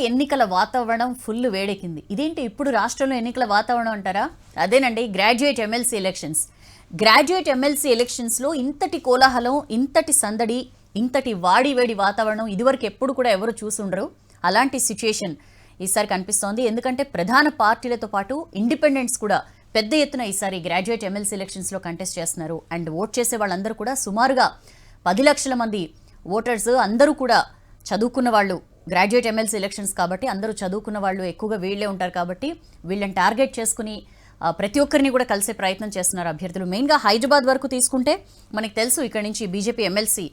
ఎన్నికల వాతావరణం ఫుల్ వేడెక్కింది. ఇదేంటి ఇప్పుడు రాష్ట్రంలో ఎన్నికల వాతావరణం అంటారా? అదేనండి graduate MLC elections. Graduate MLC ఎలక్షన్స్లో ఇంతటి కోలాహలం, ఇంతటి సందడి, ఇంతటి వాడివేడి వాతావరణం ఇదివరకు ఎప్పుడు కూడా ఎవరు చూసుండరు. అలాంటి సిచ్యుయేషన్ ఈసారి కనిపిస్తోంది. ఎందుకంటే ప్రధాన పార్టీలతో పాటు ఇండిపెండెంట్స్ కూడా పెద్ద ఎత్తున ఈసారి గ్రాడ్యుయేట్ ఎమ్మెల్సీ ఎలక్షన్స్లో కంటెస్ట్ చేస్తున్నారు. అండ్ ఓట్ చేసే వాళ్ళందరూ కూడా సుమారుగా 10 లక్షల మంది ఓటర్స్, అందరూ కూడా చదువుకున్న వాళ్ళు. గ్రాడ్యుయేట్ ఎమ్మెల్సీ ఎలక్షన్స్ కాబట్టి అందరూ చదువుకున్న వాళ్ళు ఎక్కువగా వీళ్ళే ఉంటారు కాబట్టి వీళ్ళని టార్గెట్ చేసుకుని ప్రతి ఒక్కరిని కూడా కలిసే ప్రయత్నం చేస్తున్నారు అభ్యర్థులు. మెయిన్గా హైదరాబాద్ వరకు తీసుకుంటే మనకు తెలుసు, ఇక్కడ నుంచి బీజేపీ ఎమ్మెల్సీ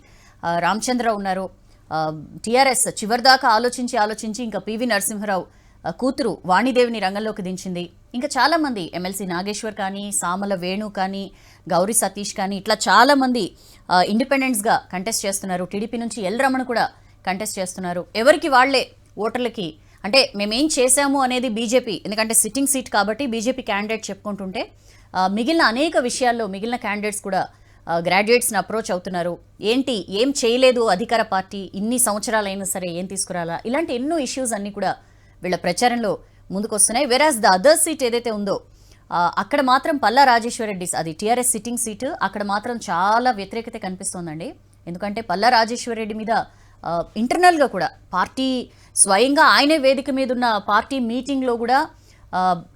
రామచంద్ర ఉన్నారు. టీఆర్ఎస్ చివరిదాకా ఆలోచించి ఇంకా పివి నరసింహరావు కూతురు వాణిదేవిని రంగంలోకి దించింది. ఇంకా చాలామంది ఎమ్మెల్సీ నాగేశ్వర్ కానీ, సామల వేణు కానీ, గౌరీ సతీష్ కానీ, ఇట్లా చాలామంది ఇండిపెండెంట్స్గా కంటెస్ట్ చేస్తున్నారు. టీడీపీ నుంచి ఎల్ రమణ కూడా కంటెస్ట్ చేస్తున్నారు. ఎవరికి వాళ్లే ఓటర్లకి అంటే మేమేం చేశాము అనేది బీజేపీ, ఎందుకంటే సిట్టింగ్ సీట్ కాబట్టి బీజేపీ క్యాండిడేట్ చెప్పుకుంటుంటే మిగిలిన అనేక విషయాల్లో మిగిలిన క్యాండిడేట్స్ కూడా గ్రాడ్యుయేట్స్ని అప్రోచ్ అవుతున్నారు. ఏంటి ఏం చేయలేదు అధికార పార్టీ, ఇన్ని సంవత్సరాలైనా సరే ఏం తీసుకురాలా, ఇలాంటి ఎన్నో ఇష్యూస్ అన్నీ కూడా వీళ్ళ ప్రచారంలో ముందుకు వస్తున్నాయి. వెరాజ్ ద అదర్ సీట్ ఏదైతే ఉందో అక్కడ మాత్రం పల్లా రాజేశ్వరరెడ్డి, అది టీఆర్ఎస్ సిట్టింగ్ సీటు, అక్కడ మాత్రం చాలా వ్యతిరేకత కనిపిస్తోందండి. ఎందుకంటే పల్లా రాజేశ్వరరెడ్డి మీద ఇంటర్నల్గా కూడా పార్టీ స్వయంగా ఆయనే వేదిక మీద ఉన్న పార్టీ మీటింగ్లో కూడా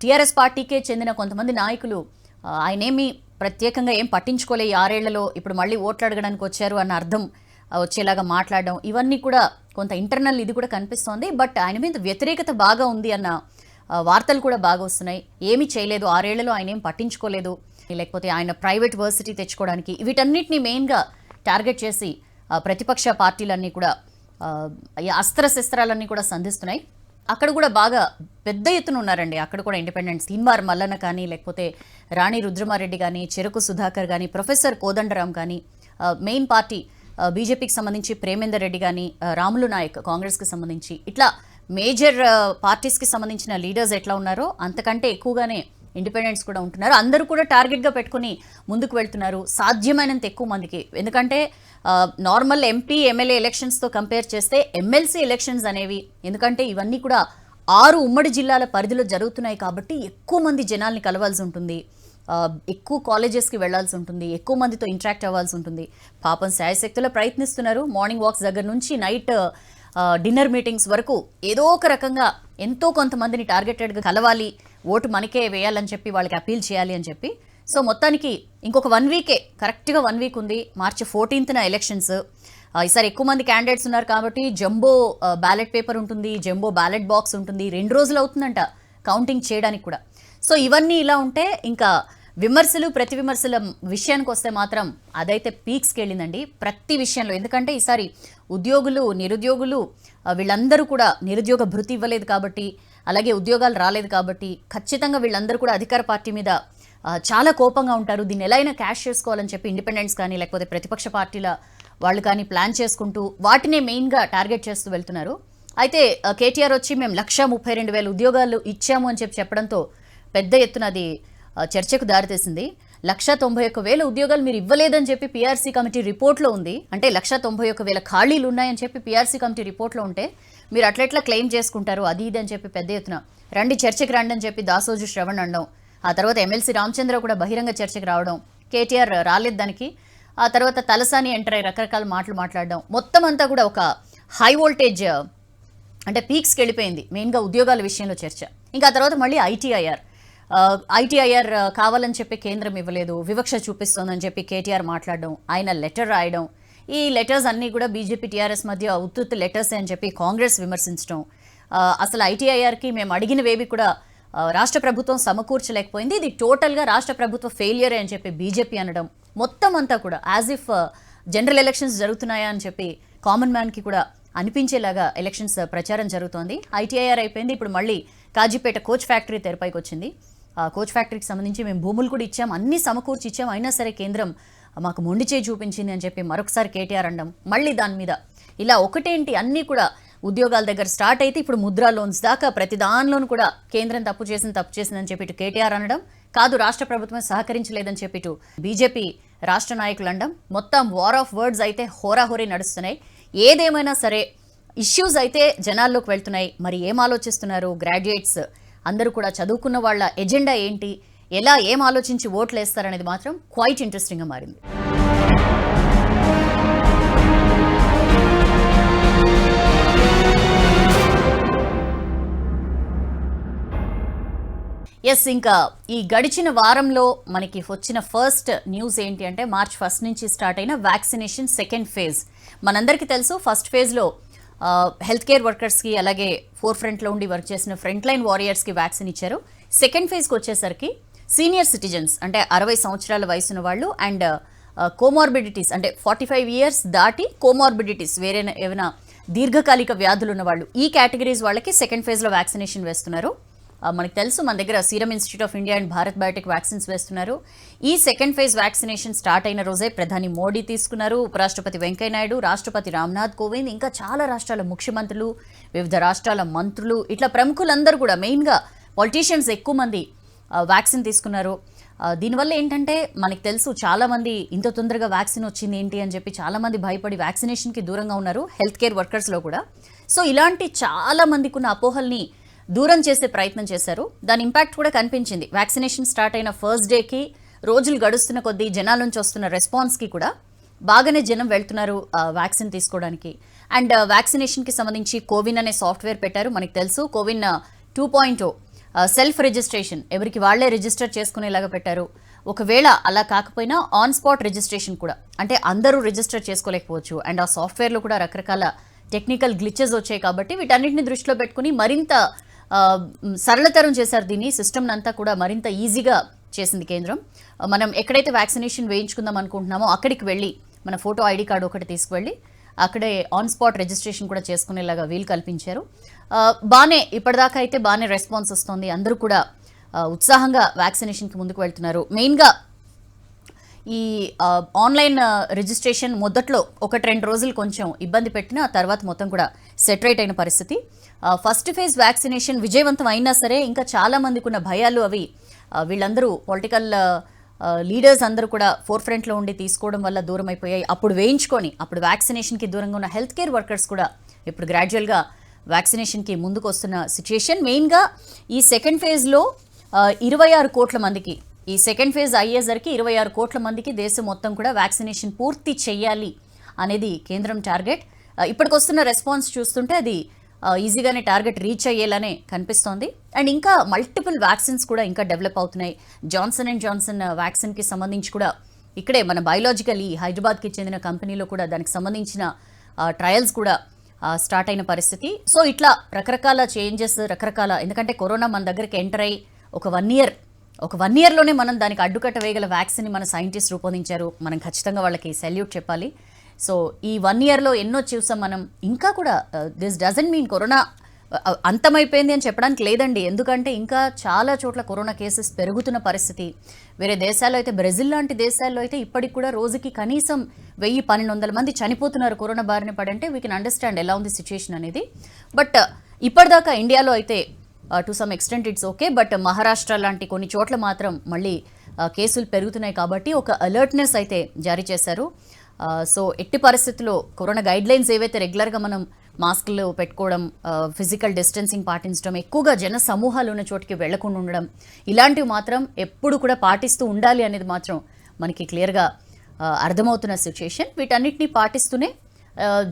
టీఆర్ఎస్ పార్టీకే చెందిన కొంతమంది నాయకులు ఆయనేమి ప్రత్యేకంగా ఏం పట్టించుకోలే, 6 ఏళ్లలో ఇప్పుడు మళ్ళీ ఓట్లు అడగడానికి వచ్చారు అన్న అర్థం వచ్చేలాగా మాట్లాడడం, ఇవన్నీ కూడా కొంత ఇంటర్నల్ ఇది కూడా కనిపిస్తోంది. బట్ ఆయన మీద వ్యతిరేకత బాగా ఉంది అన్న వార్తలు కూడా బాగా వస్తున్నాయి. ఏమీ చేయలేదు, 6 ఏళ్లలో ఆయన ఏం పట్టించుకోలేదు, లేకపోతే ఆయన ప్రైవేట్ వర్సిటీ తెచ్చుకోవడానికి, వీటన్నిటిని మెయిన్గా టార్గెట్ చేసి ప్రతిపక్ష పార్టీలన్నీ కూడా అస్త్రశస్త్రాలన్నీ కూడా సంధిస్తున్నాయి. అక్కడ కూడా బాగా పెద్ద ఎత్తున ఉన్నారండి. అక్కడ కూడా ఇండిపెండెంట్స్ తీన్మార్ మల్లన్న కానీ, లేకపోతే రాణి రుద్రమారెడ్డి కానీ, చెరుకు సుధాకర్ కానీ, ప్రొఫెసర్ కోదండరాం కానీ, మెయిన్ పార్టీ బీజేపీకి సంబంధించి ప్రేమేందర్ రెడ్డి కానీ, రాములు నాయక్ కాంగ్రెస్కి సంబంధించి, ఇట్లా మేజర్ పార్టీస్కి సంబంధించిన లీడర్స్ ఎట్లా ఉన్నారో అంతకంటే ఎక్కువగానే ఇండిపెండెంట్స్ కూడా ఉంటున్నారు. అందరూ కూడా టార్గెట్గా పెట్టుకుని ముందుకు వెళ్తున్నారు సాధ్యమైనంత ఎక్కువ మందికి. ఎందుకంటే నార్మల్ ఎంపీ ఎమ్మెల్యే ఎలక్షన్స్తో కంపేర్ చేస్తే ఎమ్మెల్సీ ఎలక్షన్స్ అనేవి, ఎందుకంటే ఇవన్నీ కూడా 6 ఉమ్మడి జిల్లాల పరిధిలో జరుగుతున్నాయి కాబట్టి ఎక్కువ మంది జనాల్ని కలవాల్సి ఉంటుంది, ఎక్కువ కాలేజెస్కి వెళ్లాల్సి ఉంటుంది, ఎక్కువ మందితో ఇంటరాక్ట్ అవ్వాల్సి ఉంటుంది. పాపం శాయశక్తులో ప్రయత్నిస్తున్నారు. మార్నింగ్ వాక్స్ దగ్గర నుంచి నైట్ డిన్నర్ మీటింగ్స్ వరకు ఏదో ఒక రకంగా ఎంతో కొంతమందిని టార్గెటెడ్గా కలవాలి, ఓటు మనకే వేయాలని చెప్పి వాళ్ళకి అపీల్ చేయాలి అని చెప్పి. సో మొత్తానికి ఇంకొక 1 వీకే, కరెక్ట్గా 1 వీక్ ఉంది. మార్చి 14న ఎలక్షన్స్. ఈసారి ఎక్కువ మంది క్యాండిడేట్స్ ఉన్నారు కాబట్టి జంబో బ్యాలెట్ పేపర్ ఉంటుంది, జంబో బ్యాలెట్ బాక్స్ ఉంటుంది. 2 రోజులు అవుతుందంట కౌంటింగ్ చేయడానికి కూడా. సో ఇవన్నీ ఇలా ఉంటే ఇంకా విమర్శలు ప్రతి విమర్శల విషయానికి వస్తే మాత్రం అదైతే పీక్స్కి వెళ్ళిందండి ప్రతి విషయంలో. ఎందుకంటే ఈసారి ఉద్యోగులు, నిరుద్యోగులు వీళ్ళందరూ కూడా నిరుద్యోగ భృతి ఇవ్వలేదు కాబట్టి, అలాగే ఉద్యోగాలు రాలేదు కాబట్టి ఖచ్చితంగా వీళ్ళందరూ కూడా అధికార పార్టీ మీద చాలా కోపంగా ఉంటారు. దీన్ని ఎలా అయినా క్యాష్ చేసుకోవాలని చెప్పి ఇండిపెండెంట్స్ కానీ, లేకపోతే ప్రతిపక్ష పార్టీల వాళ్ళు కానీ ప్లాన్ చేసుకుంటూ వాటినే మెయిన్గా టార్గెట్ చేస్తూ వెళ్తున్నారు. అయితే కేటీఆర్ వచ్చి మేము 132,000 ఉద్యోగాలు ఇచ్చాము అని చెప్పడంతో పెద్ద ఎత్తున అది చర్చకు దారితీసింది. 191,000 ఉద్యోగాలు మీరు ఇవ్వలేదని చెప్పి పీఆర్సీ కమిటీ రిపోర్ట్లో ఉంది. అంటే 191,000 ఖాళీలు ఉన్నాయని చెప్పి పీఆర్సీ కమిటీ రిపోర్ట్లో ఉంటే మీరు అట్లెట్లా క్లెయిమ్ చేసుకుంటారు, అది ఇది అని చెప్పి పెద్ద ఎత్తున రండి చర్చకు రండి అని చెప్పి దాసోజు శ్రవణ్ అనడం, ఆ తర్వాత ఎమ్మెల్సీ రామచంద్ర కూడా బహిరంగ చర్చకు రావడం, కేటీఆర్ రాలేదు దానికి, ఆ తర్వాత తలసాని ఎంటర్ అయ్యి రకరకాల మాటలు మాట్లాడడం, మొత్తం అంతా కూడా ఒక హై వోల్టేజ్ అంటే పీక్స్కి వెళ్ళిపోయింది మెయిన్గా ఉద్యోగాల విషయంలో చర్చ. ఇంకా ఆ తర్వాత మళ్ళీ ఐటీఐఆర్ కావాలని చెప్పి కేంద్రం ఇవ్వలేదు, వివక్ష చూపిస్తోందని చెప్పి కేటీఆర్ మాట్లాడడం, ఆయన లెటర్ రాయడం, ఈ లెటర్స్ అన్నీ కూడా బీజేపీ టీఆర్ఎస్ మధ్య ఉత్తుత్తి లెటర్స్ అని చెప్పి కాంగ్రెస్ విమర్శించడం, అసలు ఐటీఐఆర్కి మేము అడిగినవేవి కూడా రాష్ట్ర ప్రభుత్వం సమకూర్చలేకపోయింది, ఇది టోటల్గా రాష్ట్ర ప్రభుత్వ ఫెయిలియర్ అని చెప్పి బీజేపీ అనడం, మొత్తం అంతా కూడా యాజ్ ఇఫ్ జనరల్ ఎలక్షన్స్ జరుగుతున్నాయా అని చెప్పి కామన్ మ్యాన్కి కూడా అనిపించేలాగా ఎలక్షన్స్ ప్రచారం జరుగుతోంది. ఐటీఐఆర్ అయిపోయింది, ఇప్పుడు మళ్ళీ కాజీపేట కోచ్ ఫ్యాక్టరీ తెరపైకి వచ్చింది. కోచ్ ఫ్యాక్టరీకి సంబంధించి మేము భూములు కూడా ఇచ్చాం, అన్ని సమకూర్చి ఇచ్చాం, అయినా సరే కేంద్రం మాకు మొండి చేయి చూపించింది అని చెప్పి మరొకసారి కేటీఆర్ అనడం, మళ్ళీ దాని మీద ఇలా ఒకటేంటి అన్నీ కూడా ఉద్యోగాల దగ్గర స్టార్ట్ అయితే ఇప్పుడు ముద్రా లోన్స్ దాకా ప్రతి దానిలోనూ కూడా కేంద్రం తప్పు చేసిందని చెప్పి ఇటు కేటీఆర్ అనడం, కాదు రాష్ట్ర ప్రభుత్వం సహకరించలేదని చెప్పి ఇటు బీజేపీ రాష్ట్ర నాయకులు అనడం, మొత్తం వార్ ఆఫ్ వర్డ్స్ అయితే హోరాహోరీ నడుస్తున్నాయి. ఏదేమైనా సరే ఇష్యూస్ అయితే జనాల్లోకి వెళ్తున్నాయి. మరి ఏం ఆలోచిస్తున్నారు గ్రాడ్యుయేట్స్ అందరూ కూడా, చదువుకున్న వాళ్ళ ఎజెండా ఏంటి, ఎలా ఏం ఆలోచించి ఓట్లు వేస్తారనేది మాత్రం క్వైట్ ఇంట్రెస్టింగ్గా మారింది. ఎస్, ఇంకా ఈ గడిచిన వారంలో మనకి వచ్చిన ఫస్ట్ న్యూస్ ఏంటి అంటే మార్చ్ 1 నుంచి స్టార్ట్ అయిన వ్యాక్సినేషన్ సెకండ్ ఫేజ్. మనందరికీ తెలుసు ఫస్ట్ ఫేజ్లో హెల్త్ కేర్ వర్కర్స్కి, అలాగే ఫోర్ ఫ్రంట్లో ఉండి వర్క్ చేసిన ఫ్రంట్ లైన్ వారియర్స్కి వ్యాక్సిన్ ఇచ్చారు. సెకండ్ ఫేజ్కి వచ్చేసరికి సీనియర్ సిటిజన్స్ అంటే 60 సంవత్సరాల వయసున్న వాళ్ళు అండ్ కోమార్బిడిటీస్ అంటే 45 ఇయర్స్ దాటి కోమార్బిడిటీస్ వేరే ఏమైనా దీర్ఘకాలిక వ్యాధులు ఉన్న వాళ్ళు, ఈ కేటగిరీస్ వాళ్ళకి సెకండ్ ఫేజ్లో వ్యాక్సినేషన్ వేస్తున్నారు. మనకు తెలుసు మన దగ్గర serum institute of India and Bharat Biotech vaccines వేస్తున్నారు. ఈ సెకండ్ ఫేజ్ వ్యాక్సినేషన్ స్టార్ట్ అయిన రోజే ప్రధాని మోడీ తీసుకున్నారు, ఉపరాష్ట్రపతి వెంకయ్యనాయుడు, రాష్ట్రపతి రామ్నాథ్ కోవింద్, ఇంకా చాలా రాష్ట్రాల ముఖ్యమంత్రులు, వివిధ రాష్ట్రాల మంత్రులు, ఇట్లా ప్రముఖులందరూ కూడా, మెయిన్గా పొలిటీషియన్స్ ఎక్కువ మంది వ్యాక్సిన్ తీసుకున్నారు. దీనివల్ల ఏంటంటే మనకు తెలుసు చాలామంది ఇంత తొందరగా వ్యాక్సిన్ వచ్చింది ఏంటి అని చెప్పి చాలామంది భయపడి వ్యాక్సినేషన్కి దూరంగా ఉన్నారు, హెల్త్ కేర్ వర్కర్స్లో కూడా. సో ఇలాంటి చాలా మందికి ఉన్న అపోహల్ని దూరం చేసే ప్రయత్నం చేశారు. దాని ఇంపాక్ట్ కూడా కనిపించింది. వ్యాక్సినేషన్ స్టార్ట్ అయిన ఫస్ట్ డేకి రోజులు గడుస్తున్న కొద్దీ జనాల నుంచి వస్తున్న రెస్పాన్స్కి కూడా బాగానే జనం వెళ్తున్నారు వ్యాక్సిన్ తీసుకోవడానికి. అండ్ వ్యాక్సినేషన్కి సంబంధించి కోవిన్ అనే సాఫ్ట్వేర్ పెట్టారు. మనకు తెలుసు కోవిన్ 2.0 సెల్ఫ్ రిజిస్ట్రేషన్ ఎవరికి వాళ్లే రిజిస్టర్ చేసుకునేలాగా పెట్టారు. ఒకవేళ అలా కాకపోయినా ఆన్ స్పాట్ రిజిస్ట్రేషన్ కూడా, అంటే అందరూ రిజిస్టర్ చేసుకోలేకపోవచ్చు. అండ్ ఆ సాఫ్ట్వేర్లో కూడా రకరకాల టెక్నికల్ గ్లిచెస్ వచ్చాయి కాబట్టి వీటన్నిటిని దృష్టిలో పెట్టుకుని మరింత సరళతరం చేశారు. దీన్ని సిస్టమ్ అంతా కూడా మరింత ఈజీగా చేసింది కేంద్రం. మనం ఎక్కడైతే వ్యాక్సినేషన్ వేయించుకుందాం అనుకుంటున్నామో అక్కడికి వెళ్ళి మన ఫోటో ఐడి కార్డు ఒకటి తీసుకువెళ్ళి అక్కడే ఆన్ స్పాట్ రిజిస్ట్రేషన్ కూడా చేసుకునేలాగా వీలు కల్పించారు. బాగానే ఇప్పటిదాకా అయితే బాగానే రెస్పాన్స్ వస్తుంది. అందరూ కూడా ఉత్సాహంగా వ్యాక్సినేషన్కి ముందుకు వెళ్తున్నారు. మెయిన్గా ఈ ఆన్లైన్ రిజిస్ట్రేషన్ మొదట్లో 1-2 రోజులు కొంచెం ఇబ్బంది పెట్టినా తర్వాత మొత్తం కూడా సెటరేట్ అయిన పరిస్థితి. ఫస్ట్ ఫేజ్ వ్యాక్సినేషన్ విజయవంతం అయినా సరే ఇంకా చాలా మందికి ఉన్న భయాలు అవి వీళ్ళందరూ పొలిటికల్ లీడర్స్ అందరూ కూడా ఫోర్ ఫ్రంట్లో ఉండి తీసుకోవడం వల్ల దూరం అయిపోయాయి. అప్పుడు వేయించుకొని అప్పుడు వ్యాక్సినేషన్కి దూరంగా ఉన్న హెల్త్ కేర్ వర్కర్స్ కూడా ఇప్పుడు గ్రాడ్యువల్గా వ్యాక్సినేషన్కి ముందుకు వస్తున్న సిచ్యుయేషన్. మెయిన్గా ఈ సెకండ్ ఫేజ్లో 26 కోట్ల మందికి, ఈ సెకండ్ ఫేజ్ అయ్యేసరికి 26 కోట్ల మందికి దేశం మొత్తం కూడా వ్యాక్సినేషన్ పూర్తి చేయాలి అనేది కేంద్రం టార్గెట్. ఇప్పటికొస్తున్న రెస్పాన్స్ చూస్తుంటే అది ఈజీగానే టార్గెట్ రీచ్ అయ్యేలానే కనిపిస్తోంది. అండ్ ఇంకా మల్టిపుల్ వ్యాక్సిన్స్ కూడా ఇంకా డెవలప్ అవుతున్నాయి. జాన్సన్ అండ్ జాన్సన్ వ్యాక్సిన్కి సంబంధించి కూడా ఇక్కడే మన బయోలాజికల్ ఈ హైదరాబాద్కి చెందిన కంపెనీలో కూడా దానికి సంబంధించిన ట్రయల్స్ కూడా స్టార్ట్ అయిన పరిస్థితి. సో ఇట్లా రకరకాల చేంజెస్, రకరకాల, ఎందుకంటే కరోనా మన దగ్గరికి ఎంటర్ అయ్యి ఒక 1 ఇయర్లోనే మనం దానికి అడ్డుకట్ట వేయగల వ్యాక్సిన్ మన సైంటిస్ట్ రూపొందించారు. మనం ఖచ్చితంగా వాళ్ళకి సెల్యూట్ చెప్పాలి. సో ఈ 1 ఇయర్లో ఎన్నో చూసాం మనం. ఇంకా కూడా దిస్ డజంట్ మీన్ కరోనా అంతమైపోయింది అని చెప్పడానికి లేదండి. ఎందుకంటే ఇంకా చాలా చోట్ల కరోనా కేసెస్ పెరుగుతున్న పరిస్థితి. వేరే దేశాల్లో అయితే, బ్రెజిల్ లాంటి దేశాల్లో అయితే ఇప్పటికి కూడా రోజుకి కనీసం 1000-1200 మంది చనిపోతున్నారు కరోనా బారిన పడంటే. వీ కెన్ అండర్స్టాండ్ ఎలా ఉంది సిచ్యుయేషన్ అనేది. బట్ ఇప్పటిదాకా ఇండియాలో అయితే to some extent it's okay. But Maharashtra లాంటి కొన్ని చోట్ల మాత్రం మళ్ళీ కేసులు పెరుగుతున్నాయి కాబట్టి ఒక అలర్ట్నెస్ అయితే జారీ చేశారు. సో ఎట్టి పరిస్థితుల్లో కరోనా గైడ్ లైన్స్ ఏవైతే రెగ్యులర్గా మనం మాస్కులు పెట్టుకోవడం, ఫిజికల్ డిస్టెన్సింగ్ పాటించడం, ఎక్కువగా జన సమూహాలు ఉన్న చోటికి వెళ్లకుండా ఉండడం, ఇలాంటివి మాత్రం ఎప్పుడు కూడా పాటిస్తూ ఉండాలి అనేది మాత్రం మనకి క్లియర్గా అర్థమవుతున్న సిచ్యుయేషన్. వీటన్నిటిని పాటిస్తూనే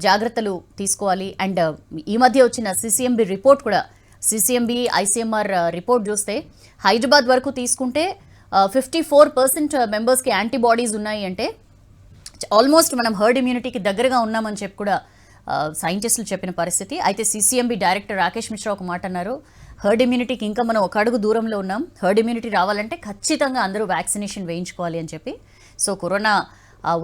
జాగ్రత్తలు తీసుకోవాలి. అండ్ ఈ మధ్య వచ్చిన సిసిఎంబి రిపోర్ట్ కూడా, సిసిఎంబి ఐసిఎంఆర్ రిపోర్ట్ చూస్తే హైదరాబాద్ వరకు తీసుకుంటే 54% మెంబర్స్కి యాంటీబాడీస్ ఉన్నాయి. అంటే ఆల్మోస్ట్ మనం హర్డ్ ఇమ్యూనిటీకి దగ్గరగా ఉన్నామని చెప్పి కూడా సైంటిస్టులు చెప్పిన పరిస్థితి. అయితే సిసిఎంబి డైరెక్టర్ రాకేష్ మిశ్రా ఒక మాట అన్నారు, హర్డ్ ఇమ్యూనిటీకి ఇంకా మనం ఒక అడుగు దూరంలో ఉన్నాం. హర్డ్ ఇమ్యూనిటీ రావాలంటే ఖచ్చితంగా అందరూ వ్యాక్సినేషన్ వేయించుకోవాలి అని చెప్పి. సో కరోనా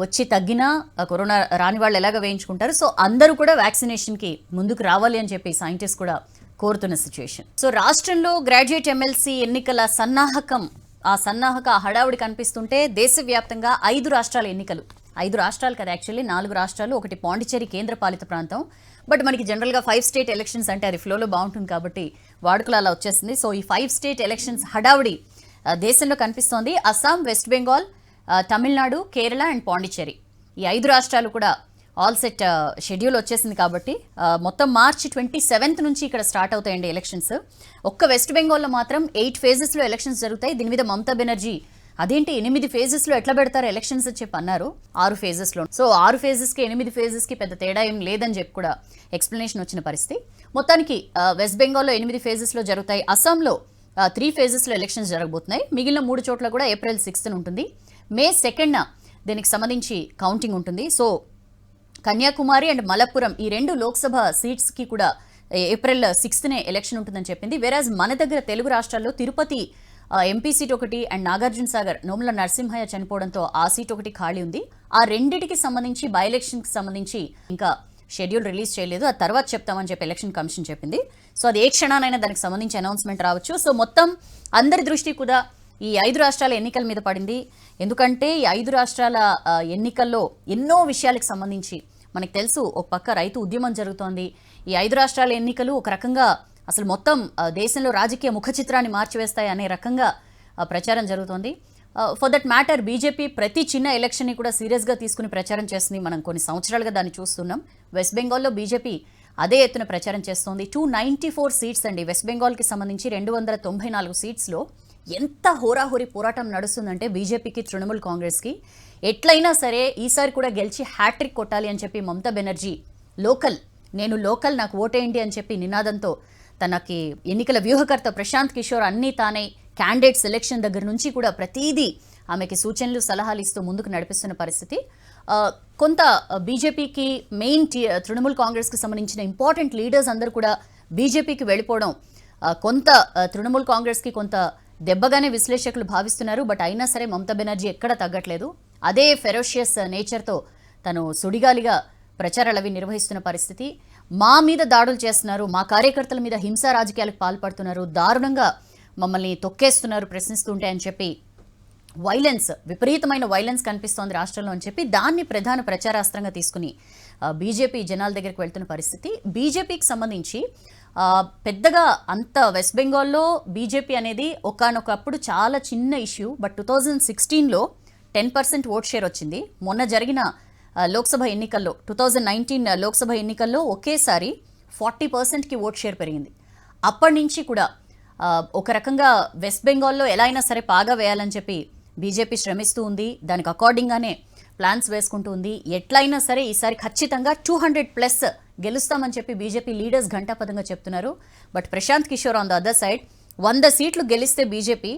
వచ్చి తగ్గినా కరోనా రాని వాళ్ళు ఎలాగ వేయించుకుంటారు. సో అందరూ కూడా వ్యాక్సినేషన్కి ముందుకు రావాలి అని చెప్పి సైంటిస్ట్ కూడా కోరుతున్న సిచ్యుయేషన్. సో రాష్ట్రంలో గ్రాడ్యుయేట్ ఎమ్మెల్సీ ఎన్నికల సన్నాహక హడావుడి కనిపిస్తుంటే దేశవ్యాప్తంగా 5 రాష్ట్రాల ఎన్నికలు. 5 రాష్ట్రాలు కదా, యాక్చువల్లీ 4 రాష్ట్రాలు, ఒకటి పాండిచ్చేరి కేంద్ర పాలిత ప్రాంతం. బట్ మనకి జనరల్గా 5 స్టేట్ ఎలక్షన్స్ అంటే అది ఫ్లోలో బాగుంటుంది కాబట్టి వాడుకలు అలా వచ్చేసింది. సో ఈ 5 స్టేట్ ఎలక్షన్స్ హడావుడి దేశంలో కనిపిస్తోంది. అస్సాం, వెస్ట్ బెంగాల్, తమిళనాడు, కేరళ అండ్ పాండిచ్చేరి, ఈ 5 రాష్ట్రాలు కూడా ఆల్ సెట్ షెడ్యూల్ వచ్చేసింది కాబట్టి మొత్తం మార్చి 27th నుంచి ఇక్కడ స్టార్ట్ అవుతాయండి ఎలక్షన్స్. ఒక్క వెస్ట్ బెంగాల్లో మాత్రం 8 ఫేజెస్లో ఎలక్షన్స్ జరుగుతాయి. దీని మీద మమతా బెనర్జీ అదేంటి 8 ఫేజెస్లో ఎట్లా పెడతారు ఎలక్షన్స్ అని చెప్పి అన్నారు. 6 ఫేజెస్లో. సో 6 ఫేజెస్కి 8 ఫేజెస్కి పెద్ద తేడా ఏం లేదని చెప్పి కూడా ఎక్స్ప్లెనేషన్ వచ్చిన పరిస్థితి. మొత్తానికి వెస్ట్ బెంగాల్లో 8 ఫేజెస్లో జరుగుతాయి. అస్సాంలో 3 ఫేజెస్లో ఎలక్షన్స్ జరగబోతున్నాయి. మిగిలిన 3 చోట్ల కూడా ఏప్రిల్ 6th ఉంటుంది. మే 2nd దీనికి సంబంధించి కౌంటింగ్ ఉంటుంది. సో కన్యాకుమారి అండ్ మలప్పురం ఈ 2 లోక్సభ సీట్స్కి కూడా ఏప్రిల్ 6th ఎలక్షన్ ఉంటుందని చెప్పింది. వేరాజ్ మన దగ్గర తెలుగు రాష్ట్రాల్లో తిరుపతి ఎంపీ సీట్ ఒకటి అండ్ నాగార్జున సాగర్ నోముల నరసింహయ్య చనిపోవడంతో ఆ సీట్ ఒకటి ఖాళీ ఉంది. ఆ రెండిటికి సంబంధించి బై ఎలక్షన్కి సంబంధించి ఇంకా షెడ్యూల్ రిలీజ్ చేయలేదు. ఆ తర్వాత చెప్తామని చెప్పి ఎలక్షన్ కమిషన్ చెప్పింది. సో అది ఏ క్షణానైనా దానికి సంబంధించి అనౌన్స్మెంట్ రావచ్చు. సో మొత్తం అందరి దృష్టి కూడా ఈ 5 రాష్ట్రాల ఎన్నికల మీద పడింది. ఎందుకంటే ఈ 5 రాష్ట్రాల ఎన్నికల్లో ఎన్నో విషయాలకు సంబంధించి మనకు తెలుసు. ఒక పక్క రైతు ఉద్యమం జరుగుతోంది. ఈ 5 రాష్ట్రాల ఎన్నికలు ఒక రకంగా అసలు మొత్తం దేశంలో రాజకీయ ముఖ చిత్రాన్ని మార్చివేస్తాయి అనే రకంగా ప్రచారం జరుగుతోంది. ఫర్ దట్ మ్యాటర్ బీజేపీ ప్రతి చిన్న ఎలక్షన్ని కూడా సీరియస్గా తీసుకుని ప్రచారం చేస్తుంది. మనం కొన్ని సంవత్సరాలుగా దాన్ని చూస్తున్నాం. వెస్ట్ బెంగాల్లో బీజేపీ అదే ఎత్తున ప్రచారం చేస్తోంది. 294 సీట్స్ అండి వెస్ట్ బెంగాల్కి సంబంధించి. 294 సీట్స్లో ఎంత హోరాహోరీ పోరాటం నడుస్తుందంటే బీజేపీకి, తృణమూల్ కాంగ్రెస్కి ఎట్లయినా సరే ఈసారి కూడా గెలిచి హ్యాట్రిక్ కొట్టాలి అని చెప్పి మమతా బెనర్జీ నేను లోకల్ నాకు ఓటేయండి అని చెప్పి నినాదంతో తనకి ఎన్నికల వ్యూహకర్త ప్రశాంత్ కిషోర్ అన్నీ తానే క్యాండిడేట్ సెలెక్షన్ దగ్గర నుంచి కూడా ప్రతిదీ ఆమెకి సూచనలు సలహాలు ఇస్తూ ముందుకు నడిపిస్తున్న పరిస్థితి. కొంత బీజేపీకి మెయిన్ తృణమూల్ కాంగ్రెస్కి సంబంధించిన ఇంపార్టెంట్ లీడర్స్ అందరూ కూడా బీజేపీకి వెళ్ళిపోవడం కొంత తృణమూల్ కాంగ్రెస్కి కొంత దెబ్బగానే విశ్లేషకులు భావిస్తున్నారు. బట్ అయినా సరే మమతా బెనర్జీ ఎక్కడ తగ్గట్లేదు. అదే ఫెరోషియస్ నేచర్తో తను సుడిగాలిగా ప్రచారాలు అవి నిర్వహిస్తున్న పరిస్థితి. మా మీద దాడులు చేస్తున్నారు, మా కార్యకర్తల మీద హింసా రాజకీయాలకు పాల్పడుతున్నారు, దారుణంగా మమ్మల్ని తొక్కేస్తున్నారు ప్రశ్నిస్తుంటే అని చెప్పి విపరీతమైన వైలెన్స్ కనిపిస్తోంది రాష్ట్రంలో అని చెప్పి దాన్ని ప్రధాన ప్రచారాస్త్రంగా తీసుకుని బీజేపీ జనాల దగ్గరికి వెళ్తున్న పరిస్థితి. బీజేపీకి సంబంధించి పెద్దగా అంత వెస్ట్ బెంగాల్లో బీజేపీ అనేది ఒకానొకప్పుడు చాలా చిన్న ఇష్యూ. బట్ 2016లో 10% ఓట్ షేర్ వచ్చింది. మొన్న జరిగిన లోక్సభ ఎన్నికల్లో 2019 లోక్సభ ఎన్నికల్లో ఒకేసారి 40%కి ఓట్ షేర్ పెరిగింది. అప్పటి నుంచి కూడా ఒక రకంగా వెస్ట్ బెంగాల్లో ఎలా అయినా సరే పాగా వేయాలని చెప్పి బీజేపీ శ్రమిస్తూ ఉంది. దానికి అకార్డింగ్గానే ప్లాన్స్ వేసుకుంటూ ఉంది. ఎట్లయినా సరే ఈసారి ఖచ్చితంగా 200+ గెలుస్తామని చెప్పి బీజేపీ లీడర్స్ ఘంటాపథంగా చెప్తున్నారు. But Prashant Kishor on the other side 100 సీట్లు గెలిస్తే బీజేపీ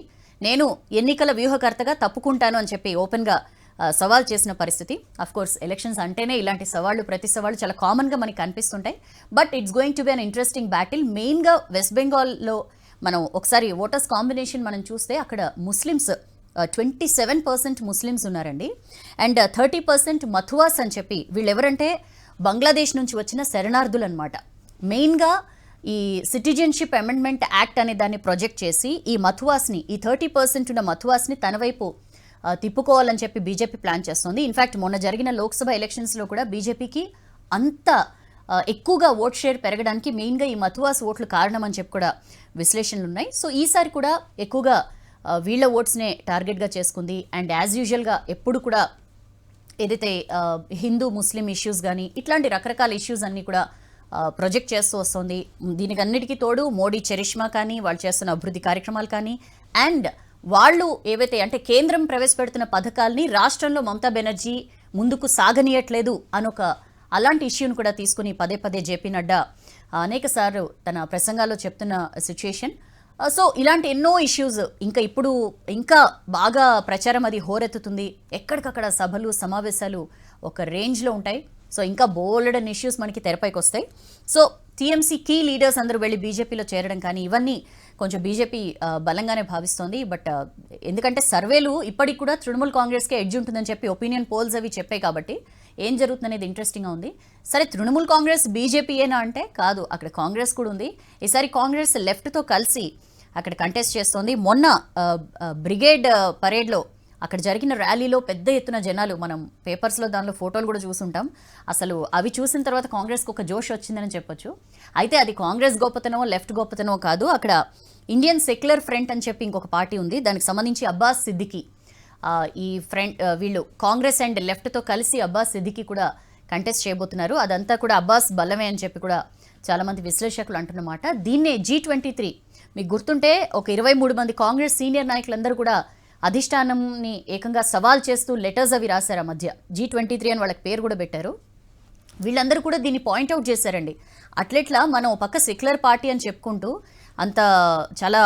నేను ఎన్నికల వ్యూహకర్తగా తప్పుకుంటాను అని చెప్పి ఓపెన్గా సవాల్ చేసిన పరిస్థితి. అఫ్కోర్స్ ఎలక్షన్స్ అంటేనే ఇలాంటి సవాళ్ళు ప్రతి సవాళ్ళు చాలా కామన్గా మనకి కనిపిస్తుంటాయి. But it's going to be an interesting battle. మెయిన్గా వెస్ట్ బెంగాల్లో మనం ఒకసారి ఓటర్స్ కాంబినేషన్ మనం చూస్తే అక్కడ ముస్లిమ్స్ 27% ముస్లిమ్స్ ఉన్నారండి. అండ్ 30% మథువాస్ అని చెప్పి వీళ్ళెవరంటే బంగ్లాదేశ్ నుంచి వచ్చిన శరణార్థులు అనమాట. మెయిన్గా ఈ సిటిజన్షిప్ అమెండ్మెంట్ యాక్ట్ అనే దాన్ని ప్రొజెక్ట్ చేసి ఈ మథువాస్ని ఈ 30% ఉన్న మథువాస్ని తన వైపు తిప్పుకోవాలని చెప్పి బీజేపీ ప్లాన్ చేస్తోంది. ఇన్ఫ్యాక్ట్ మొన్న జరిగిన లోక్సభ ఎలక్షన్స్లో కూడా బీజేపీకి అంత ఎక్కువగా ఓట్ షేర్ పెరగడానికి మెయిన్గా ఈ మథువాస్ ఓట్లు కారణం అని చెప్పి కూడా విశ్లేషణలు ఉన్నాయి. సో ఈసారి కూడా ఎక్కువగా వీళ్ళ ఓట్స్నే టార్గెట్గా చేసుకుంది. అండ్ యాజ్ యూజువల్గా ఎప్పుడు కూడా ఏదైతే హిందూ ముస్లిం ఇష్యూస్ కానీ ఇట్లాంటి రకరకాల ఇష్యూస్ అన్నీ కూడా ప్రొజెక్ట్ చేస్తూ వస్తుంది. దీనికి అన్నిటికీ తోడు మోడీ చరిష్మా కానీ వాళ్ళు చేస్తున్న అభివృద్ధి కార్యక్రమాలు కానీ అండ్ వాళ్ళు ఏవైతే అంటే కేంద్రం ప్రవేశపెడుతున్న పథకాల్ని రాష్ట్రంలో మమతా బెనర్జీ ముందుకు సాగనీయట్లేదు అనొక అలాంటి ఇష్యూను కూడా తీసుకుని పదే జేపీ నడ్డా అనేకసార్లు తన ప్రసంగాల్లో చెప్తున్న సిచ్యుయేషన్. సో ఇలాంటి ఎన్నో ఇష్యూస్ ఇంకా బాగా ప్రచారం అది హోరెత్తుతుంది. ఎక్కడికక్కడ సభలు సమావేశాలు ఒక రేంజ్లో ఉంటాయి. సో ఇంకా బోల్డెన్ ఇష్యూస్ మనకి తెరపైకి వస్తాయి. సో టీఎంసీ కీ లీడర్స్ అందరూ వెళ్ళి బీజేపీలో చేరడం కానీ ఇవన్నీ కొంచెం బీజేపీ బలంగానే భావిస్తోంది. బట్ ఎందుకంటే సర్వేలు ఇప్పటికి కూడా తృణమూల్ కాంగ్రెస్కే ఎడ్జ్ ఉంటుందని చెప్పి ఒపీనియన్ పోల్స్ అవి చెప్పాయి కాబట్టి ఏం జరుగుతుందనేది ఇంట్రెస్టింగ్గా ఉంది. సరే తృణమూల్ కాంగ్రెస్ బీజేపీయేనా అంటే కాదు, అక్కడ కాంగ్రెస్ కూడా ఉంది. ఈసారి కాంగ్రెస్ లెఫ్ట్తో కలిసి అక్కడ కంటెస్ట్ చేస్తోంది. మొన్న బ్రిగేడ్ పరేడ్లో అక్కడ జరిగిన ర్యాలీలో పెద్ద ఎత్తున జనాలు మనం పేపర్స్లో దానిలో ఫోటోలు కూడా చూసుంటాం. అసలు అవి చూసిన తర్వాత కాంగ్రెస్కి ఒక జోష్ వచ్చిందని చెప్పొచ్చు. అయితే అది కాంగ్రెస్ గొప్పతనమో లెఫ్ట్ గొప్పతనమో కాదు. అక్కడ ఇండియన్ సెక్యులర్ ఫ్రంట్ అని చెప్పి ఇంకొక పార్టీ ఉంది. దానికి సంబంధించి అబ్బాస్ సిద్దికీ ఈ ఫ్రంట్ వీళ్ళు కాంగ్రెస్ అండ్ లెఫ్ట్తో కలిసి అబ్బాస్ సిద్దికీ కూడా కంటెస్ట్ చేయబోతున్నారు. అదంతా కూడా అబ్బాస్ బల్లమే అని చెప్పి కూడా చాలామంది విశ్లేషకులు అంటున్నమాట. దీన్నే G23 మీకు గుర్తుంటే ఒక 23 మంది కాంగ్రెస్ సీనియర్ నాయకులందరూ కూడా అధిష్టానంని ఏకంగా సవాల్ చేస్తూ లెటర్స్ అవి రాశారు. ఆ మధ్య G23 అని వాళ్ళకి పేరు కూడా పెట్టారు. వీళ్ళందరూ కూడా దీన్ని పాయింట్అవుట్ చేశారండి. అట్లెట్లా మనం ఒక పక్క సెక్యులర్ పార్టీ అని చెప్పుకుంటూ అంత చాలా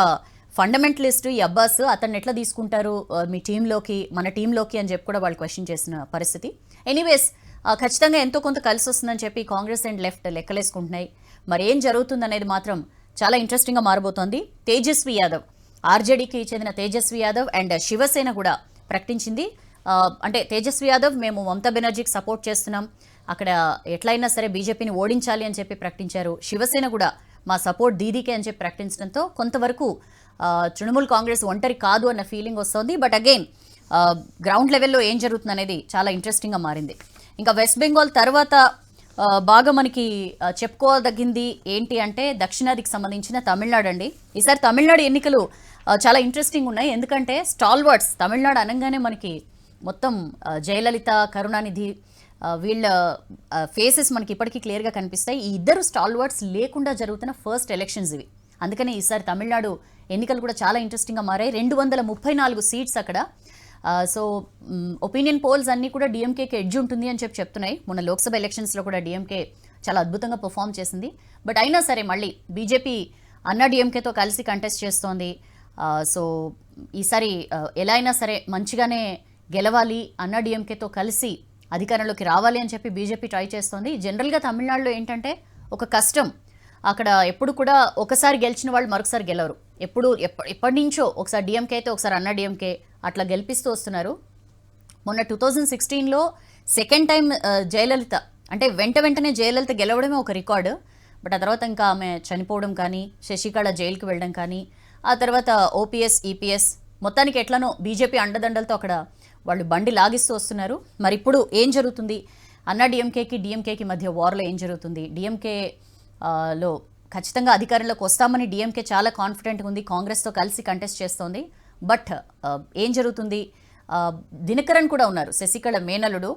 ఫండమెంటలిస్ట్ ఈ అబ్బాస్ అతన్ని ఎట్లా తీసుకుంటారు మీ టీంలోకి మన టీంలోకి అని చెప్పి కూడా వాళ్ళు క్వశ్చన్ చేసిన పరిస్థితి. ఎనీవేస్ ఖచ్చితంగా ఎంతో కొంత కలిసి వస్తుందని చెప్పి కాంగ్రెస్ అండ్ లెఫ్ట్ లెక్కలేసుకుంటున్నాయి. మరి ఏం జరుగుతుంది అనేది మాత్రం చాలా ఇంట్రెస్టింగ్గా మారబోతోంది. తేజస్వి యాదవ్, ఆర్జేడీకి చెందిన తేజస్వి యాదవ్ అండ్ శివసేన కూడా ప్రకటించింది. అంటే తేజస్వి యాదవ్ మేము మమతా బెనర్జీకి సపోర్ట్ చేస్తున్నాం, అక్కడ ఎట్లయినా సరే బీజేపీని ఓడించాలి అని చెప్పి ప్రకటించారు. శివసేన కూడా మా సపోర్ట్ దీదీకే అని చెప్పి ప్రకటించడంతో కొంతవరకు తృణమూల్ కాంగ్రెస్ ఒంటరి కాదు అన్న ఫీలింగ్ వస్తుంది. బట్ అగైన్ గ్రౌండ్ లెవెల్లో ఏం జరుగుతుంది అనేది చాలా ఇంట్రెస్టింగ్గా మారింది. ఇంకా వెస్ట్ బెంగాల్ తర్వాత బాగా మనకి చెప్పుకోదగింది ఏంటి అంటే దక్షిణాదికి సంబంధించిన తమిళనాడు అండి. ఈసారి తమిళనాడు ఎన్నికలు చాలా ఇంట్రెస్టింగ్ ఉన్నాయి. ఎందుకంటే స్టాల్వర్డ్స్ తమిళనాడు అనగానే మనకి మొత్తం జయలలిత, కరుణానిధి వీళ్ళ ఫేసెస్ మనకి ఇప్పటికీ క్లియర్గా కనిపిస్తాయి. ఈ ఇద్దరు స్టాల్వర్డ్స్ లేకుండా జరుగుతున్న ఫస్ట్ ఎలక్షన్స్ ఇవి. అందుకని ఈసారి తమిళనాడు ఎన్నికలు కూడా చాలా ఇంట్రెస్టింగ్గా మారాయి. 234 సీట్స్ అక్కడ. సో ఒపీనియన్ పోల్స్ అన్నీ కూడా డిఎంకేకి ఎడ్జ్ ఉంటుంది అని చెప్తున్నాయి. మొన్న లోక్సభ ఎలక్షన్స్లో కూడా డిఎంకే చాలా అద్భుతంగా పర్ఫామ్ చేసింది. బట్ అయినా సరే మళ్ళీ బీజేపీ అన్నా డిఎంకేతో కలిసి కంటెస్ట్ చేస్తోంది. సో ఈసారి ఎలా అయినా సరే మంచిగానే గెలవాలి, అన్నా డిఎంకేతో కలిసి అధికారంలోకి రావాలి అని చెప్పి బీజేపీ ట్రై చేస్తోంది. జనరల్గా తమిళనాడులో ఏంటంటే ఒక కష్టం, అక్కడ ఎప్పుడు కూడా ఒకసారి గెలిచిన వాళ్ళు మరొకసారి గెలవరు. ఎప్పటి నుంచో ఒకసారి డిఎంకే అయితే ఒకసారి అన్నా డిఎంకే అట్లా గెలిపిస్తూ వస్తున్నారు. మొన్న 2016లో సెకండ్ టైం జయలలిత అంటే వెంటనే జయలలిత గెలవడమే ఒక రికార్డు. బట్ ఆ తర్వాత ఇంకా ఆమె చనిపోవడం కానీ, శశికళ జైలుకి వెళ్ళడం కానీ, ఆ తర్వాత ఓపీఎస్, ఈపీఎస్ మొత్తానికి ఎట్లనో బీజేపీ అండదండలతో అక్కడ వాళ్ళు బండి లాగిస్తూ వస్తున్నారు. మరి ఇప్పుడు ఏం జరుగుతుంది, అన్నా డిఎంకేకి మధ్య వార్లో ఏం జరుగుతుంది? డిఎంకేలో ఖచ్చితంగా అధికారంలోకి వస్తామని డిఎంకే చాలా కాన్ఫిడెంట్గా ఉంది, కాంగ్రెస్తో కలిసి కంటెస్ట్ చేస్తోంది. బట్ ఏం జరుగుతుంది? దినకరన్ కూడా ఉన్నారు, శశికళ మేనలుడు.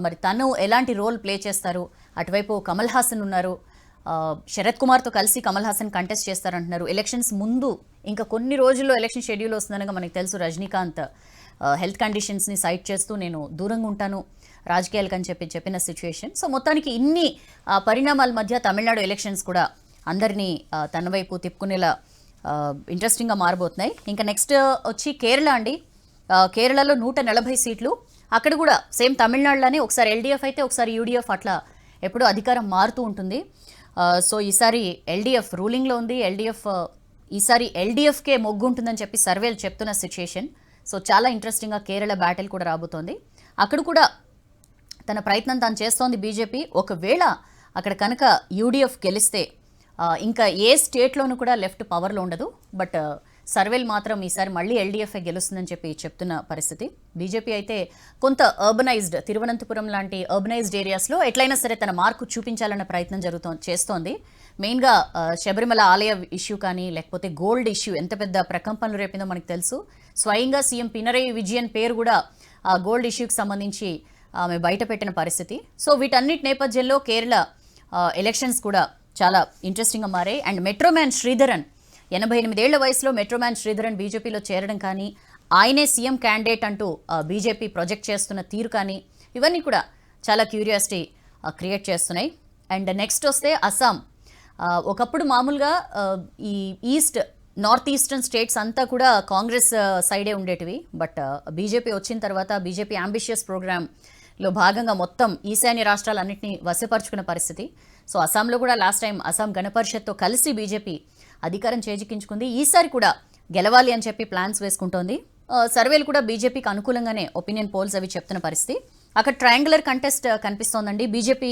మరి తను ఎలాంటి రోల్ ప్లే చేస్తారు? అటువైపు కమల్ హాసన్ ఉన్నారు, శరత్ కుమార్తో కలిసి కమల్ హాసన్ కంటెస్ట్ చేస్తారంటున్నారు. ఎలక్షన్స్ ముందు ఇంకా కొన్ని రోజుల్లో ఎలక్షన్ షెడ్యూల్ వస్తుందనగా మనకు తెలుసు. రజనీకాంత్ హెల్త్ కండిషన్స్ని సైట్ చేస్తూ నేను దూరంగా ఉంటాను రాజకీయాలకు అని చెప్పిన సిచ్యువేషన్. సో మొత్తానికి ఇన్ని పరిణామాల మధ్య తమిళనాడు ఎలక్షన్స్ కూడా అందరినీ తన వైపు తిప్పుకునేలా ఇంట్రెస్టింగ్గా మారబోతున్నాయి. ఇంకా నెక్స్ట్ వచ్చి కేరళ అండి. కేరళలో 140 సీట్లు. అక్కడ కూడా సేమ్ తమిళనాడులోనే ఒకసారి ఎల్డీఎఫ్ అయితే ఒకసారి యూడీఎఫ్ అట్లా ఎప్పుడూ అధికారం మారుతూ ఉంటుంది. సో ఈసారి ఎల్డీఎఫ్ రూలింగ్లో ఉంది. ఈసారి ఎల్డీఎఫ్కే మొగ్గు ఉంటుందని చెప్పి సర్వేలు చెప్తున్న సిచ్యుయేషన్. సో చాలా ఇంట్రెస్టింగ్గా కేరళ బ్యాటిల్ కూడా రాబోతోంది. అక్కడ కూడా తన ప్రయత్నం తాను చేస్తోంది బీజేపీ. ఒకవేళ అక్కడ కనుక యూడీఎఫ్ గెలిస్తే ఇంకా ఏ స్టేట్లోనూ కూడా లెఫ్ట్ పవర్లో ఉండదు. బట్ సర్వేలు మాత్రం ఈసారి మళ్ళీ ఎల్డీఎఫ్ఏ గెలుస్తుందని చెప్పి చెప్తున్న పరిస్థితి. బీజేపీ అయితే కొంత అర్బనైజ్డ్ తిరువనంతపురం లాంటి అర్బనైజ్డ్ ఏరియాస్లో ఎట్లయినా సరే తన మార్కు చూపించాలన్న ప్రయత్నం చేస్తోంది. మెయిన్గా శబరిమల ఆలయ ఇష్యూ కానీ లేకపోతే గోల్డ్ ఇష్యూ ఎంత పెద్ద ప్రకంపనలు రేపిందో మనకు తెలుసు. స్వయంగా సీఎం పినరయి విజయన్ పేరు కూడా ఆ గోల్డ్ ఇష్యూకి సంబంధించి ఆమె బయట పెట్టిన పరిస్థితి. సో వీటన్నిటి నేపథ్యంలో కేరళ ఎలక్షన్స్ కూడా చాలా ఇంట్రెస్టింగ్గా మారాయి. అండ్ మెట్రోమ్యాన్ శ్రీధరన్ 88 ఏళ్ల వయసులో మెట్రోమ్యాన్ శ్రీధరన్ బీజేపీలో చేరడం కానీ, ఆయనే సీఎం క్యాండిడేట్ అంటూ బీజేపీ ప్రొజెక్ట్ చేస్తున్న తీరు కానీ, ఇవన్నీ కూడా చాలా క్యూరియాసిటీ క్రియేట్ చేస్తున్నాయి. అండ్ నెక్స్ట్ వస్తే అస్సాం. ఒకప్పుడు మామూలుగా ఈ నార్త్ ఈస్టర్న్ స్టేట్స్ అంతా కూడా కాంగ్రెస్ సైడే ఉండేటివి. బట్ బీజేపీ వచ్చిన తర్వాత బీజేపీ అంబిషియస్ ప్రోగ్రామ్లో భాగంగా మొత్తం ఈశాన్య రాష్ట్రాలన్నింటినీ వశపరుచుకున్న పరిస్థితి. సో అస్సాంలో కూడా లాస్ట్ టైం అస్సాం గణపరిషత్తో కలిసి బీజేపీ అధికారం చేజిక్కించుకుంది. ఈసారి కూడా గెలవాలి అని చెప్పి ప్లాన్స్ వేసుకుంటోంది. సర్వేలు కూడా బీజేపీకి అనుకూలంగానే ఒపీనియన్ పోల్స్ అవి చెప్తున్న పరిస్థితి. అక్కడ ట్రయాంగులర్ కంటెస్ట్ కనిపిస్తోందండి. బీజేపీ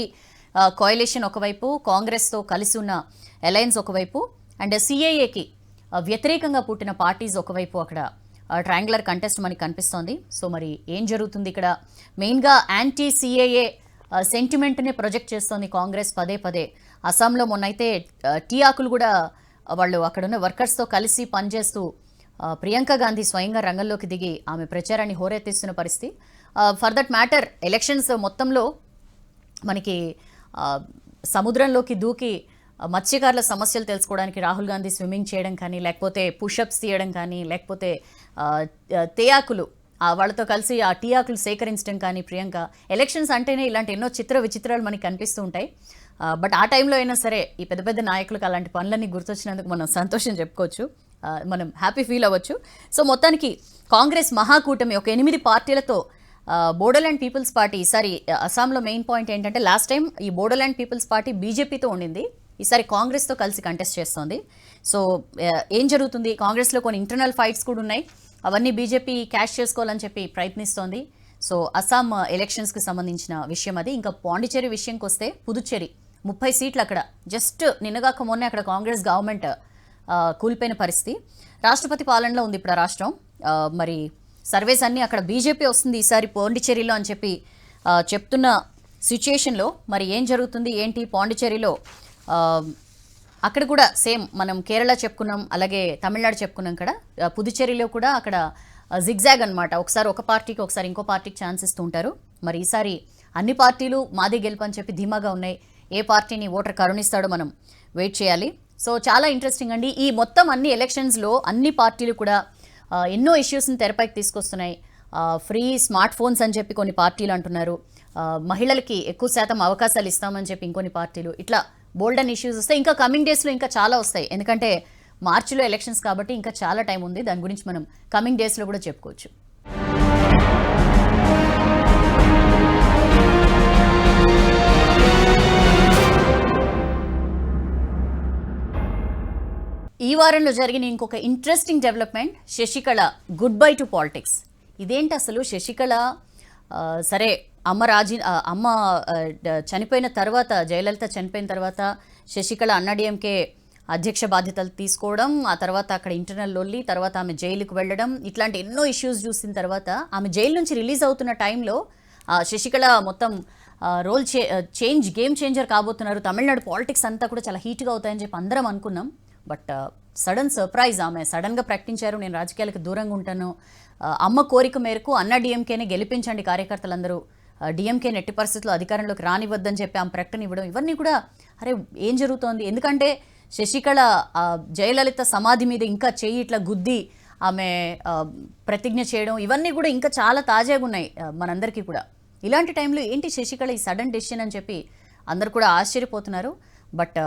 కోయలేషన్ ఒకవైపు, కాంగ్రెస్తో కలిసి ఉన్న అలయన్స్ ఒకవైపు, అండ్ సిఏఏకి వ్యతిరేకంగా పుట్టిన పార్టీస్ ఒకవైపు అక్కడ ట్రయాంగులర్ కంటెస్ట్ మనకి కనిపిస్తోంది. సో మరి ఏం జరుగుతుంది ఇక్కడ? మెయిన్గా యాంటీ సిఏఏ సెంటిమెంట్ని ప్రొజెక్ట్ చేస్తోంది కాంగ్రెస్ పదే. అస్సాంలో మొన్నైతే టీ ఆకులు కూడా వాళ్ళు అక్కడున్న వర్కర్స్తో కలిసి పనిచేస్తూ ప్రియాంక గాంధీ స్వయంగా రంగంలోకి దిగి ఆమె ప్రచారాన్ని హోరెత్తిస్తున్న పరిస్థితి. ఫర్ దట్ మ్యాటర్ ఎలక్షన్స్ మొత్తంలో మనకి ఆ, సముద్రంలోకి దూకి మత్స్యకారుల సమస్యలు తెలుసుకోవడానికి రాహుల్ గాంధీ స్విమ్మింగ్ చేయడం కానీ, లేకపోతే పుషప్స్ తీయడం కానీ, లేకపోతే ఆ, తేయాకులు వాళ్ళతో కలిసి ఆ టీ ఆకులు సేకరించడం కానీ ప్రియాంక. ఎలక్షన్స్ అంటేనే ఇలాంటి ఎన్నో చిత్ర విచిత్రాలు మనకి కనిపిస్తూ ఉంటాయి. బట్ ఆ టైంలో అయినా సరే ఈ పెద్ద పెద్ద నాయకులకు అలాంటి పనులన్నీ గుర్తొచ్చినందుకు మనం సంతోషం చెప్పుకోవచ్చు, మనం హ్యాపీ ఫీల్ అవ్వచ్చు. సో మొత్తానికి కాంగ్రెస్ మహాకూటమి ఒక 8 పార్టీలతో బోడోల్యాండ్ పీపుల్స్ పార్టీ ఈసారి అస్సాంలో మెయిన్ పాయింట్ ఏంటంటే లాస్ట్ టైం ఈ బోడోల్యాండ్ పీపుల్స్ పార్టీ బీజేపీతో ఉండింది, ఈసారి కాంగ్రెస్తో కలిసి కంటెస్ట్ చేస్తోంది. సో ఏం జరుగుతుంది, కాంగ్రెస్లో కొన్ని ఇంటర్నల్ ఫైట్స్ కూడా ఉన్నాయి, అవన్నీ బీజేపీ క్యాష్ చేసుకోవాలని చెప్పి ప్రయత్నిస్తోంది. సో అస్సాం ఎలక్షన్స్కి సంబంధించిన విషయం అది. ఇంకా పాండిచేరి విషయంకి వస్తే పుదుచ్చేరి 30 సీట్లు అక్కడ జస్ట్ నిన్నగాక మొన్నే అక్కడ కాంగ్రెస్ గవర్నమెంట్ కూలిపోయిన పరిస్థితి. రాష్ట్రపతి పాలనలో ఉంది ఇప్పుడు ఆ రాష్ట్రం. మరి సర్వేస్ అన్నీ అక్కడ బీజేపీ వస్తుంది ఈసారి పాండిచేరిలో అని చెప్పి చెప్తున్న సిచ్యుయేషన్లో మరి ఏం జరుగుతుంది ఏంటి పాండిచేరిలో? అక్కడ కూడా సేమ్ మనం కేరళ చెప్పుకున్నాం, అలాగే తమిళనాడు చెప్పుకున్నాం. ఇక్కడ పుదుచ్చేరిలో కూడా అక్కడ జిగ్జాగ్ అనమాట, ఒకసారి ఒక పార్టీకి ఒకసారి ఇంకో పార్టీకి ఛాన్స్ ఇస్తూ ఉంటారు. మరి ఈసారి అన్ని పార్టీలు మాదే గెలుపు అని చెప్పి ధీమాగా ఉన్నాయి. ఏ పార్టీని ఓటర్ కరుణిస్తాడో మనం వెయిట్ చేయాలి. సో చాలా ఇంట్రెస్టింగ్ అండి. ఈ మొత్తం అన్ని ఎలక్షన్స్లో అన్ని పార్టీలు కూడా ఎన్నో ఇష్యూస్ని తెరపైకి తీసుకొస్తున్నాయి. ఫ్రీ స్మార్ట్ ఫోన్స్ అని చెప్పి కొన్ని పార్టీలు అంటున్నారు, మహిళలకి ఎక్కువ శాతం అవకాశాలు ఇస్తామని చెప్పి ఇంకొన్ని పార్టీలు, ఇట్లా బోల్డ్ అండ్ ఇష్యూస్ వస్తాయి. ఇంకా కమింగ్ డేస్లో ఇంకా చాలా వస్తాయి, ఎందుకంటే మార్చిలో ఎలక్షన్స్ కాబట్టి ఇంకా చాలా టైం ఉంది. దాని గురించి మనం కమింగ్ డేస్లో కూడా చెప్పుకోవచ్చు. ఈ వారంలో జరిగిన ఇంకొక interesting development, Sasikala good bye to politics. ఇదేంటి అసలు? శశికళ సరే అమ్మ చనిపోయిన తర్వాత, జయలలిత చనిపోయిన తర్వాత శశికళ అన్నాడీఎంకే అధ్యక్ష బాధ్యతలు తీసుకోవడం, ఆ తర్వాత అక్కడ ఇంటర్నల్ లొల్లి, తర్వాత ఆమె జైలుకు వెళ్ళడం, ఇట్లాంటి ఎన్నో ఇష్యూస్ చూసిన తర్వాత ఆమె జైలు నుంచి రిలీజ్ అవుతున్న టైంలో శశికళ మొత్తం రోల్ చేంజ్, గేమ్ చేంజర్ కాబోతున్నారు. తమిళనాడు పాలిటిక్స్ అంతా కూడా చాలా హీట్గా అవుతాయని చెప్పి అందరం అనుకున్నాం. బట్ సడన్ సర్ప్రైజ్, ఆమె సడన్గా ప్రకటించారు నేను రాజకీయాలకు దూరంగా ఉంటాను, అమ్మ కోరిక మేరకు అన్నా డిఎంకేనే గెలిపించండి కార్యకర్తలందరూ, డిఎంకేని ఎట్టి పరిస్థితుల్లో అధికారంలోకి రానివ్వద్దని చెప్పి ఆమె ప్రకటన ఇవ్వడం, ఇవన్నీ కూడా అరే ఏం జరుగుతోంది? ఎందుకంటే శశికళ జయలలిత సమాధి మీద ఇంకా చెయ్యి ఇట్లా గుద్ది ఆమె ప్రతిజ్ఞ చేయడం, ఇవన్నీ కూడా ఇంకా చాలా తాజాగా ఉన్నాయి మనందరికీ కూడా. ఇలాంటి టైంలో ఏంటి శశికళ ఈ సడన్ డెసిషన్ అని చెప్పి అందరు కూడా ఆశ్చర్యపోతున్నారు. బట్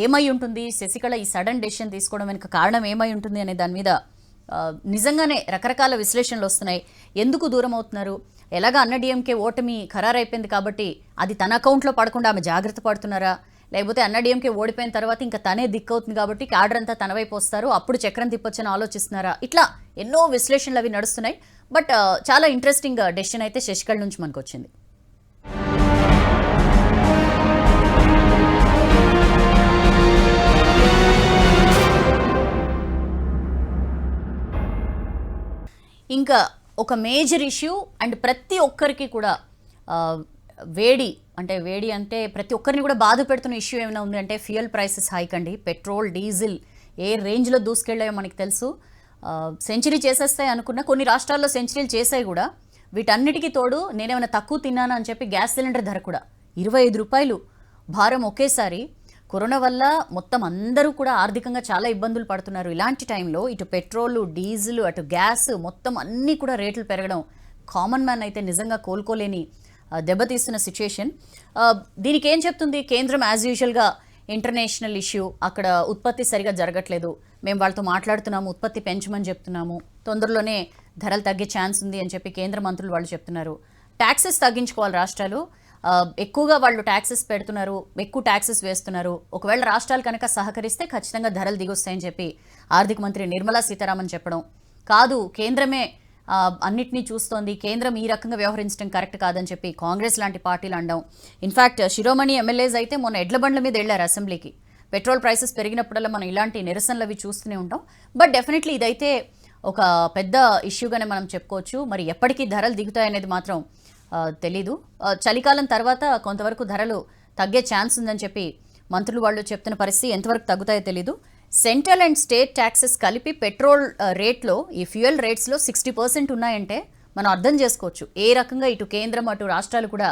ఏమై ఉంటుంది శశికళ ఈ సడన్ డెసిషన్ తీసుకోవడం వెనుక కారణం ఏమై ఉంటుంది అనే దాని మీద నిజంగానే రకరకాల విశ్లేషణలు వస్తున్నాయి. ఎందుకు దూరం అవుతున్నారు? ఎలాగా అన్నాడీఎంకే ఓటమి ఖరారైపోయింది కాబట్టి అది తన అకౌంట్లో పడకుండా ఆమె జాగ్రత్త పడుతున్నారా? లేకపోతే అన్నాడీఎంకే ఓడిపోయిన తర్వాత ఇంకా తనే దిక్కవుతుంది కాబట్టి క్యాడర్ అంతా తన వైపు వస్తారు, అప్పుడు చక్రం తిప్పొచ్చని ఆలోచిస్తున్నారా? ఇట్లా ఎన్నో విశ్లేషణలు అవి నడుస్తున్నాయి. బట్ చాలా ఇంట్రెస్టింగ్ డెసిషన్ అయితే శశికళ నుంచి మనకు వచ్చింది. ఇంకా ఒక మేజర్ ఇష్యూ అండ్ ప్రతి ఒక్కరికి కూడా వేడి అంటే ప్రతి ఒక్కరిని కూడా బాధ పెడుతున్న ఇష్యూ ఏమైనా ఉంది అంటే ఫ్యూయల్ ప్రైసెస్ హైక్ అండి. పెట్రోల్, డీజిల్ ఏ రేంజ్లో దూసుకెళ్ళాయో మనకి తెలుసు. సెంచరీ చేసేస్తాయి అనుకున్న కొన్ని రాష్ట్రాల్లో సెంచరీలు చేసాయి కూడా. వీటన్నిటికీ తోడు నేనేమైనా తక్కువ తిన్నానా అని చెప్పి గ్యాస్ సిలిండర్ ధర కూడా 25 రూపాయలు భారం ఒకేసారి. కరోనా వల్ల మొత్తం అందరూ కూడా ఆర్థికంగా చాలా ఇబ్బందులు పడుతున్నారు. ఇలాంటి టైంలో ఇటు పెట్రోలు, డీజిల్, అటు గ్యాస్ మొత్తం అన్నీ కూడా రేట్లు పెరగడం కామన్ మ్యాన్ అయితే నిజంగా కోలుకోలేని దెబ్బతీస్తున్న సిచ్యుయేషన్. దీనికి ఏం చెప్తుంది కేంద్రం? యాజ్ యూజువల్గా ఇంటర్నేషనల్ ఇష్యూ, అక్కడ ఉత్పత్తి సరిగా జరగట్లేదు, మేము వాళ్ళతో మాట్లాడుతున్నాము, ఉత్పత్తి పెంచమని చెప్తున్నాము, తొందరలోనే ధరలు తగ్గే ఛాన్స్ ఉంది అని చెప్పి కేంద్ర మంత్రులు వాళ్ళు చెప్తున్నారు. ట్యాక్సెస్ తగ్గించుకోవాలి రాష్ట్రాలు, ఎక్కువగా వాళ్ళు ట్యాక్సెస్ పెడుతున్నారు, ఎక్కువ ట్యాక్సెస్ వేస్తున్నారు. ఒకవేళ రాష్ట్రాలు కనుక సహకరిస్తే ఖచ్చితంగా ధరలు దిగొస్తాయని చెప్పి ఆర్థిక మంత్రి నిర్మలా సీతారామన్ చెప్పడం. కాదు కేంద్రమే అన్నిటినీ చూస్తోంది, కేంద్రం ఈ రకంగా వ్యవహరించడం కరెక్ట్ కాదని చెప్పి కాంగ్రెస్ లాంటి పార్టీలు అనడం. ఇన్ఫ్యాక్ట్ శిరోమణి ఎమ్మెల్యేస్ అయితే మొన్న ఎడ్ల బండ్ల మీద వెళ్ళారు అసెంబ్లీకి. పెట్రోల్ ప్రైసెస్ పెరిగినప్పుడల్లా మనం ఇలాంటి నిరసనలు అవి చూస్తూనే ఉంటాం. బట్ డెఫినెట్లీ ఇదైతే ఒక పెద్ద ఇష్యూగానే మనం చెప్పుకోవచ్చు. మరి ఎప్పటికీ ధరలు దిగుతాయనేది మాత్రం తెలీదు. చలికాలం తర్వాత కొంతవరకు ధరలు తగ్గే ఛాన్స్ ఉందని చెప్పి మంత్రులు వాళ్ళు చెప్తున్న పరిస్థితి. ఎంతవరకు తగ్గుతాయో తెలీదు. సెంట్రల్ అండ్ స్టేట్ ట్యాక్సెస్ కలిపి పెట్రోల్ రేట్లో, ఈ ఫ్యూయల్ రేట్స్లో 60% ఉన్నాయంటే మనం అర్థం చేసుకోవచ్చు ఏ రకంగా ఇటు కేంద్రం అటు రాష్ట్రాలు కూడా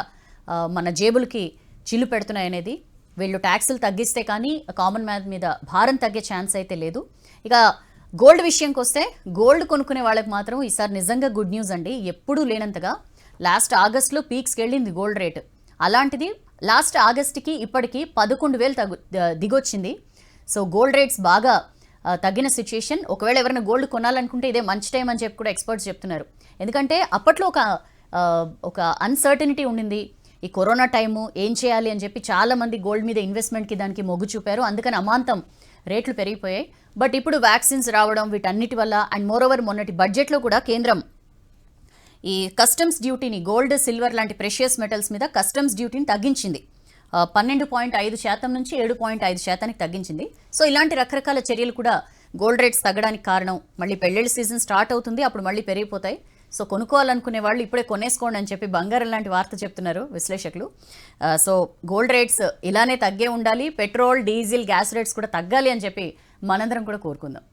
మన జేబులకి చిల్లు పెడుతున్నాయనేది. వీళ్ళు ట్యాక్సులు తగ్గిస్తే కానీ కామన్ మ్యాన్ మీద భారం తగ్గే ఛాన్స్ అయితే లేదు. ఇక గోల్డ్ విషయంకి వస్తే గోల్డ్ కొనుక్కునే వాళ్ళకి మాత్రం ఈసారి నిజంగా గుడ్ న్యూస్ అండి. ఎప్పుడూ లేనంతగా లాస్ట్ ఆగస్టులో పీక్స్కి వెళ్ళింది గోల్డ్ రేటు. అలాంటిది లాస్ట్ ఆగస్టుకి ఇప్పటికి 11,000 దిగొచ్చింది. సో గోల్డ్ రేట్స్ బాగా తగ్గిన సిచ్యుయేషన్. ఒకవేళ ఎవరైనా గోల్డ్ కొనాలనుకుంటే ఇదే మంచి టైం అని చెప్పి కూడా ఎక్స్పర్ట్స్ చెప్తున్నారు. ఎందుకంటే అప్పట్లో ఒక అన్సర్టనిటీ ఉండింది. ఈ కరోనా టైము ఏం చేయాలి అని చెప్పి చాలామంది గోల్డ్ మీద ఇన్వెస్ట్మెంట్కి దానికి మొగ్గు చూపారు. అందుకని అమాంతం రేట్లు పెరిగిపోయాయి. బట్ ఇప్పుడు వ్యాక్సిన్స్ రావడం వీటన్నిటి వల్ల అండ్ మోరోవర్ మొన్నటి బడ్జెట్లో కూడా కేంద్రం ఈ కస్టమ్స్ డ్యూటీని గోల్డ్ సిల్వర్ లాంటి ప్రెషియస్ మెటల్స్ మీద కస్టమ్స్ డ్యూటీని తగ్గించింది. 12.5% నుంచి 7.5% తగ్గించింది. సో ఇలాంటి రకరకాల చర్యలు కూడా గోల్డ్ రేట్స్ తగ్గడానికి కారణం. మళ్ళీ పెళ్ళిళ్ళ సీజన్ స్టార్ట్ అవుతుంది, అప్పుడు మళ్ళీ పెరిగిపోతాయి. సో కొనుక్కోవాలనుకునే వాళ్ళు ఇప్పుడే కొనేసుకోండి అని చెప్పి బంగారం లాంటి వార్త చెప్తున్నారు విశ్లేషకులు. సో గోల్డ్ రేట్స్ ఇలానే తగ్గే ఉండాలి, పెట్రోల్ డీజిల్ గ్యాస్ రేట్స్ కూడా తగ్గాలి అని చెప్పి మనందరం కూడా కోరుకుందాం.